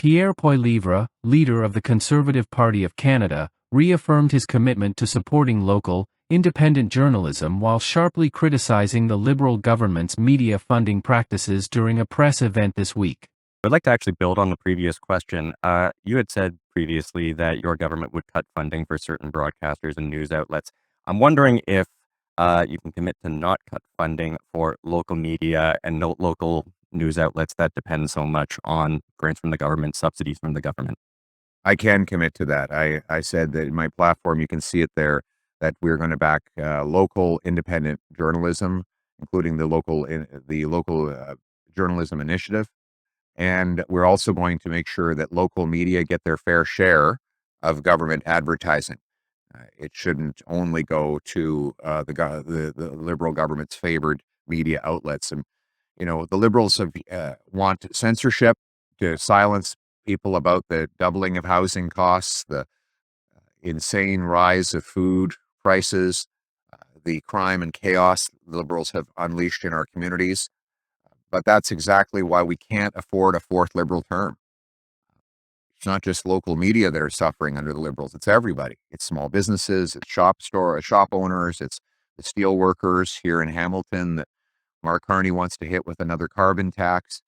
Pierre Poilievre, leader of the Conservative Party of Canada, reaffirmed his commitment to supporting local, independent journalism while sharply criticizing the Liberal government's media funding practices during a press event this week. I'd like to actually build on the previous question. You had said previously that your government would cut funding for certain broadcasters and news outlets. I'm wondering if you can commit to not cut funding for local media and local news outlets that depend so much on grants from the government, subsidies from the government. I can commit to that. I said that in my platform, you can see it there, that we're going to back local independent journalism, including the local journalism initiative. And we're also going to make sure that local media get their fair share of government advertising. It shouldn't only go to the Liberal government's favored media outlets. And, the Liberals want censorship to silence people about the doubling of housing costs, the insane rise of food prices, the crime and chaos the Liberals have unleashed in our communities. But that's exactly why we can't afford a fourth Liberal term. It's not just local media that are suffering under the Liberals. It's everybody. It's small businesses, it's shop owners, it's the steel workers here in Hamilton that Mark Carney wants to hit with another carbon tax.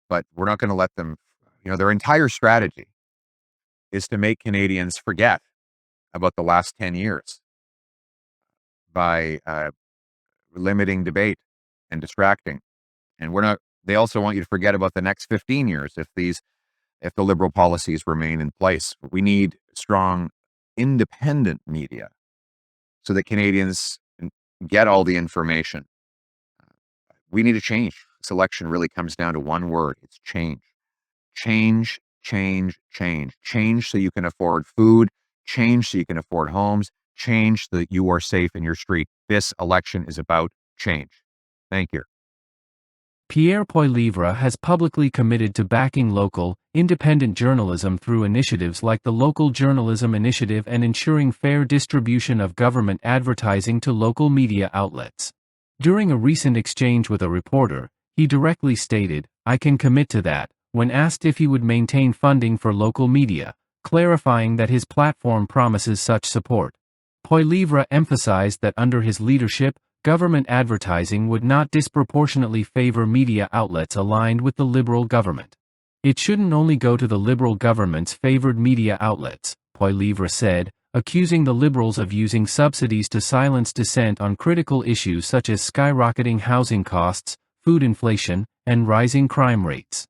But we're not going to let them, their entire strategy is to make Canadians forget about the last 10 years by limiting debate and distracting. And they also want you to forget about the next 15 years if the Liberal policies remain in place. We need strong, independent media so that Canadians get all the information. We need to change. This election really comes down to one word. It's change. Change, change, change. Change so you can afford food. Change so you can afford homes. Change so that you are safe in your street. This election is about change. Thank you. Pierre Poilievre has publicly committed to backing local, independent journalism through initiatives like the Local Journalism Initiative and ensuring fair distribution of government advertising to local media outlets. During a recent exchange with a reporter, he directly stated, "I can commit to that," when asked if he would maintain funding for local media, clarifying that his platform promises such support. Poilievre emphasized that under his leadership, government advertising would not disproportionately favor media outlets aligned with the Liberal government. It shouldn't only go to the Liberal government's favored media outlets, Poilievre said, accusing the Liberals of using subsidies to silence dissent on critical issues such as skyrocketing housing costs, food inflation, and rising crime rates.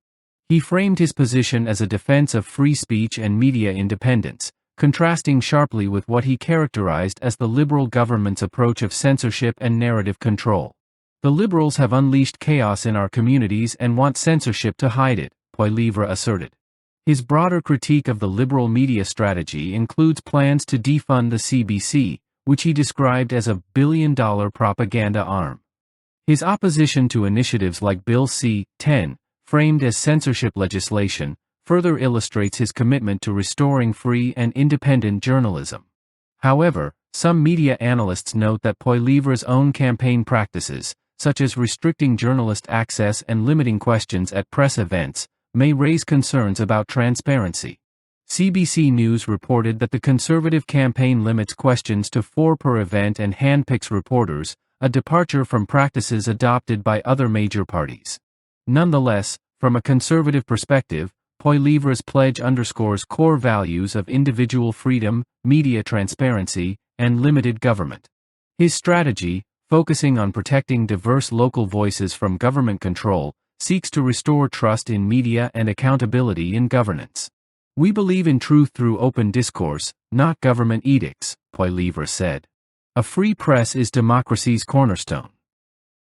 He framed his position as a defense of free speech and media independence, contrasting sharply with what he characterized as the Liberal government's approach of censorship and narrative control. "The Liberals have unleashed chaos in our communities and want censorship to hide it," Poilievre asserted. His broader critique of the Liberal media strategy includes plans to defund the CBC, which he described as a billion-dollar propaganda arm. His opposition to initiatives like Bill C-10, framed as censorship legislation, further illustrates his commitment to restoring free and independent journalism. However, some media analysts note that Poilievre's own campaign practices, such as restricting journalist access and limiting questions at press events, may raise concerns about transparency. CBC News reported that the Conservative campaign limits questions to 4 per event and handpicks reporters, a departure from practices adopted by other major parties. Nonetheless, from a Conservative perspective, Poilievre's pledge underscores core values of individual freedom, media transparency, and limited government. His strategy, focusing on protecting diverse local voices from government control, seeks to restore trust in media and accountability in governance. "We believe in truth through open discourse, not government edicts," Poilievre said. "A free press is democracy's cornerstone.